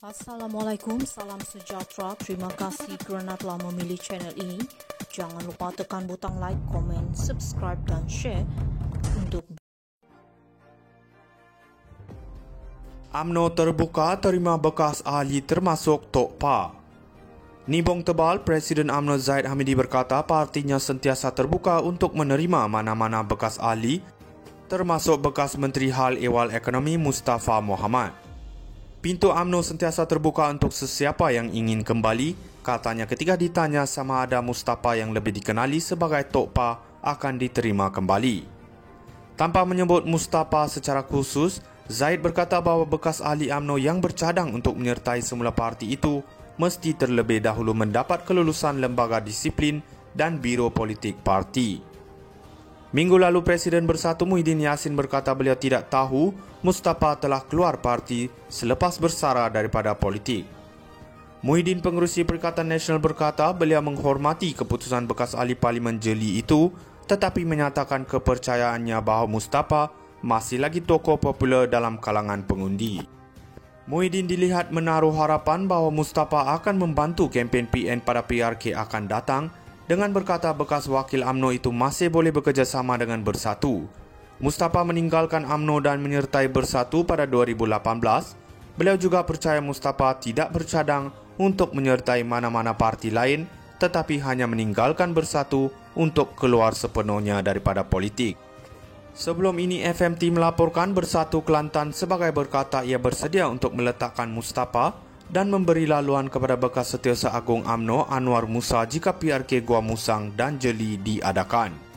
Assalamualaikum, salam sejahtera. Terima kasih kerana telah memilih channel ini. Jangan lupa tekan butang like, komen, subscribe dan share untuk UMNO terbuka terima bekas ahli termasuk Tok Pa. Nibong tebal, Presiden UMNO Zahid Hamidi berkata partinya sentiasa terbuka untuk menerima mana-mana bekas ahli termasuk bekas Menteri Hal Ehwal Ekonomi Mustafa Mohamad. Pintu UMNO sentiasa terbuka untuk sesiapa yang ingin kembali, katanya ketika ditanya sama ada Mustafa yang lebih dikenali sebagai Tok Pa akan diterima kembali. Tanpa menyebut Mustafa secara khusus, Zahid berkata bahawa bekas ahli UMNO yang bercadang untuk menyertai semula parti itu mesti terlebih dahulu mendapat kelulusan lembaga disiplin dan biro politik parti. Minggu lalu Presiden Bersatu Muhyiddin Yassin berkata beliau tidak tahu Mustafa telah keluar parti selepas bersara daripada politik. Muhyiddin Pengerusi Perikatan Nasional berkata beliau menghormati keputusan bekas ahli Parlimen Jeli itu tetapi menyatakan kepercayaannya bahawa Mustafa masih lagi tokoh popular dalam kalangan pengundi. Muhyiddin dilihat menaruh harapan bahawa Mustafa akan membantu kempen PN pada PRK akan datang dengan berkata bekas wakil UMNO itu masih boleh bekerjasama dengan Bersatu. Mustafa meninggalkan UMNO dan menyertai Bersatu pada 2018. Beliau juga percaya Mustafa tidak bercadang untuk menyertai mana-mana parti lain tetapi hanya meninggalkan Bersatu untuk keluar sepenuhnya daripada politik. Sebelum ini FMT melaporkan Bersatu Kelantan sebagai berkata ia bersedia untuk meletakkan Mustafa dan memberi laluan kepada bekas Setiausaha Agung UMNO Anwar Musa jika PRK Gua Musang dan Jeli diadakan.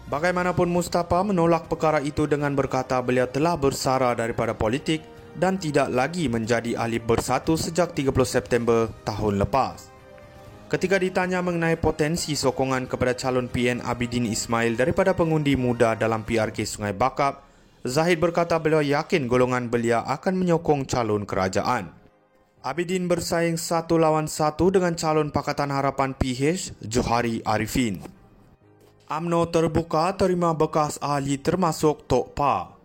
Bagaimanapun Mustafa menolak perkara itu dengan berkata beliau telah bersara daripada politik dan tidak lagi menjadi ahli Bersatu sejak 30 September tahun lepas. Ketika ditanya mengenai potensi sokongan kepada calon PN Abidin Ismail daripada pengundi muda dalam PRK Sungai Bakap, Zahid berkata beliau yakin golongan belia akan menyokong calon kerajaan. Abidin bersaing 1 lawan 1 dengan calon Pakatan Harapan PH Johari Arifin. UMNO terbuka terima bekas ahli termasuk Tok Pa.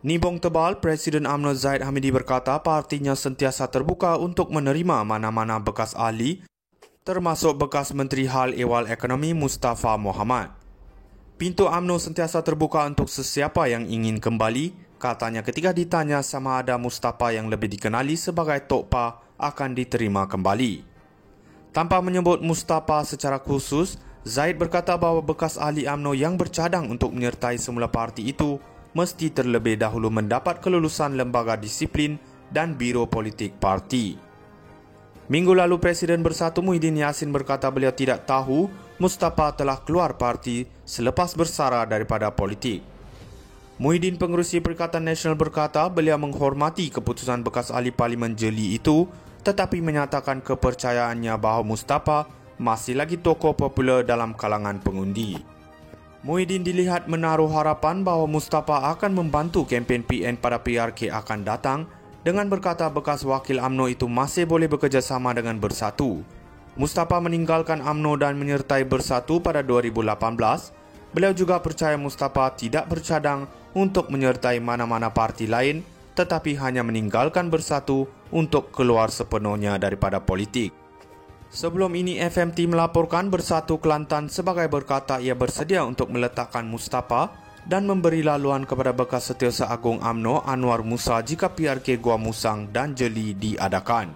Nibong tebal, Presiden UMNO Zahid Hamidi berkata partinya sentiasa terbuka untuk menerima mana-mana bekas ahli termasuk bekas Menteri Hal Ehwal Ekonomi Mustafa Mohamad. Pintu UMNO sentiasa terbuka untuk sesiapa yang ingin kembali, katanya ketika ditanya sama ada Mustafa yang lebih dikenali sebagai Tok Pa akan diterima kembali. Tanpa menyebut Mustafa secara khusus, Zahid berkata bahawa bekas ahli UMNO yang bercadang untuk menyertai semula parti itu mesti terlebih dahulu mendapat kelulusan lembaga disiplin dan biro politik parti. Minggu lalu Presiden Bersatu Muhyiddin Yassin berkata beliau tidak tahu Mustafa telah keluar parti selepas bersara daripada politik. Muhyiddin Pengerusi Perikatan Nasional berkata beliau menghormati keputusan bekas ahli Parlimen Jeli itu tetapi menyatakan kepercayaannya bahawa Mustafa masih lagi tokoh popular dalam kalangan pengundi. Muhyiddin dilihat menaruh harapan bahawa Mustafa akan membantu kempen PN pada PRK akan datang dengan berkata bekas wakil UMNO itu masih boleh bekerjasama dengan Bersatu. Mustafa meninggalkan UMNO dan menyertai Bersatu pada 2018. Beliau juga percaya Mustafa tidak bercadang untuk menyertai mana-mana parti lain tetapi hanya meninggalkan Bersatu untuk keluar sepenuhnya daripada politik. Sebelum ini FMT melaporkan Bersatu Kelantan sebagai berkata ia bersedia untuk meletakkan Mustafa dan memberi laluan kepada bekas Setiausaha Agung UMNO Anwar Musa jika PRK Gua Musang dan Jeli diadakan.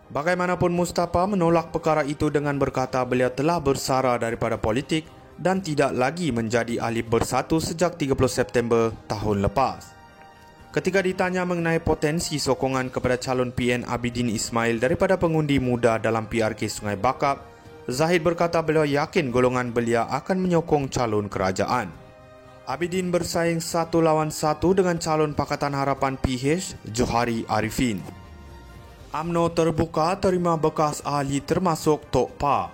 Bagaimanapun Mustafa menolak perkara itu dengan berkata beliau telah bersara daripada politik dan tidak lagi menjadi ahli Bersatu sejak 30 September tahun lepas. Ketika ditanya mengenai potensi sokongan kepada calon PN Abidin Ismail daripada pengundi muda dalam PRK Sungai Bakap, Zahid berkata beliau yakin golongan belia akan menyokong calon kerajaan. Abidin bersaing 1 lawan 1 dengan calon Pakatan Harapan PH Johari Arifin. UMNO terbuka terima bekas ahli termasuk Tok Pa.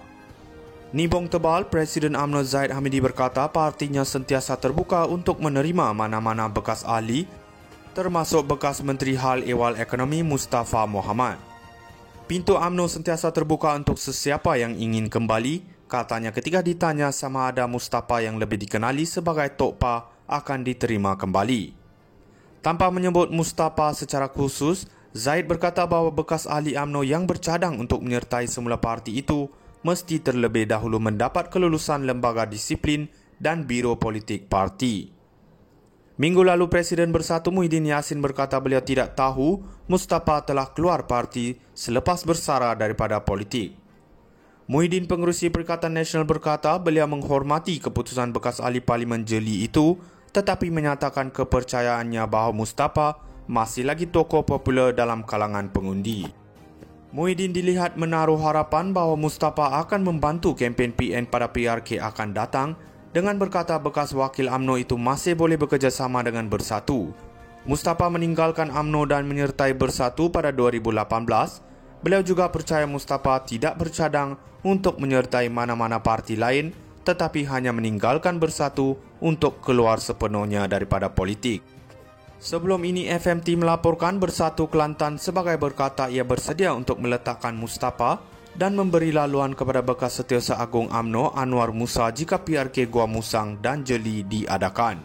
Nibong tebal, Presiden UMNO Zahid Hamidi berkata partinya sentiasa terbuka untuk menerima mana-mana bekas ahli termasuk bekas Menteri Hal Ehwal Ekonomi Mustafa Mohamad. Pintu UMNO sentiasa terbuka untuk sesiapa yang ingin kembali, katanya ketika ditanya sama ada Mustafa yang lebih dikenali sebagai Tok Pa akan diterima kembali. Tanpa menyebut Mustafa secara khusus, Zaid berkata bahawa bekas ahli UMNO yang bercadang untuk menyertai semula parti itu mesti terlebih dahulu mendapat kelulusan Lembaga Disiplin dan Biro Politik Parti. Minggu lalu, Presiden Bersatu Muhyiddin Yassin berkata beliau tidak tahu Mustafa telah keluar parti selepas bersara daripada politik. Muhyiddin, pengerusi Perikatan Nasional, berkata beliau menghormati keputusan bekas ahli Parlimen Jeli itu tetapi menyatakan kepercayaannya bahawa Mustafa masih lagi tokoh popular dalam kalangan pengundi. Muhyiddin dilihat menaruh harapan bahawa Mustafa akan membantu kempen PN pada PRK akan datang dengan berkata bekas wakil UMNO itu masih boleh bekerjasama dengan Bersatu. Mustafa meninggalkan UMNO dan menyertai Bersatu pada 2018. Beliau juga percaya Mustafa tidak bercadang untuk menyertai mana-mana parti lain tetapi hanya meninggalkan Bersatu untuk keluar sepenuhnya daripada politik. Sebelum ini, FMT melaporkan Bersatu Kelantan sebagai berkata ia bersedia untuk meletakkan Mustafa dan memberi laluan kepada bekas Setiausaha Agung UMNO Anwar Musa jika PRK Gua Musang dan Jeli diadakan.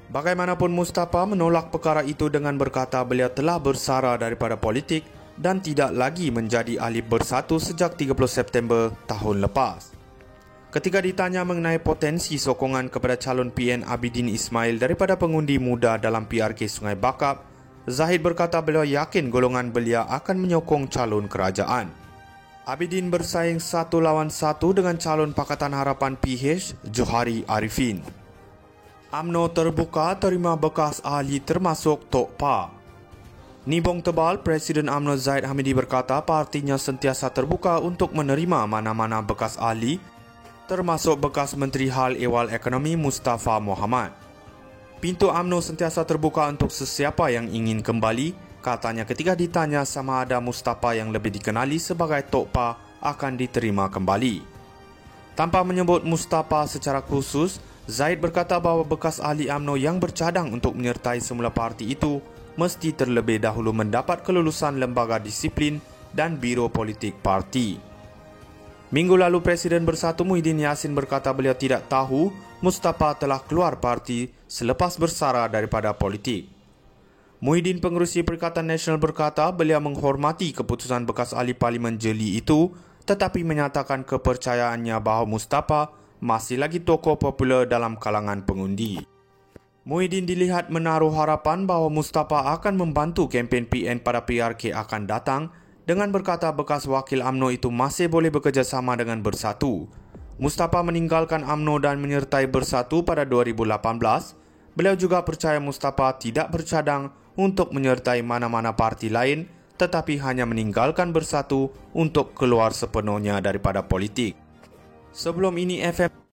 Bagaimanapun, Mustafa menolak perkara itu dengan berkata beliau telah bersara daripada politik dan tidak lagi menjadi ahli Bersatu sejak 30 September tahun lepas. Ketika ditanya mengenai potensi sokongan kepada calon PN Abidin Ismail daripada pengundi muda dalam PRK Sungai Bakap, Zahid berkata beliau yakin golongan belia akan menyokong calon kerajaan. Abidin bersaing 1 lawan 1 dengan calon Pakatan Harapan PH Johari Arifin. UMNO terbuka terima bekas ahli termasuk Tok Pa. Nibong tebal, Presiden UMNO Zaid Hamidi berkata partinya sentiasa terbuka untuk menerima mana-mana bekas ahli termasuk bekas Menteri Hal Ehwal Ekonomi Mustafa Mohamad. Pintu UMNO sentiasa terbuka untuk sesiapa yang ingin kembali, katanya ketika ditanya sama ada Mustafa yang lebih dikenali sebagai Tok Pa akan diterima kembali. Tanpa menyebut Mustafa secara khusus, Zaid berkata bahawa bekas ahli UMNO yang bercadang untuk menyertai semula parti itu mesti terlebih dahulu mendapat kelulusan Lembaga Disiplin dan Biro Politik Parti. Minggu lalu, Presiden Bersatu Muhyiddin Yassin berkata beliau tidak tahu Mustafa telah keluar parti selepas bersara daripada politik. Muhyiddin, pengerusi Perikatan Nasional, berkata beliau menghormati keputusan bekas ahli Parlimen Jeli itu tetapi menyatakan kepercayaannya bahawa Mustafa masih lagi tokoh popular dalam kalangan pengundi. Muhyiddin dilihat menaruh harapan bahawa Mustafa akan membantu kempen PN pada PRK akan datang dengan berkata bekas wakil UMNO itu masih boleh bekerjasama dengan Bersatu. Mustafa meninggalkan UMNO dan menyertai Bersatu pada 2018. Beliau juga percaya Mustafa tidak bercadang untuk menyertai mana-mana parti lain tetapi hanya meninggalkan Bersatu untuk keluar sepenuhnya daripada politik. Sebelum ini, FM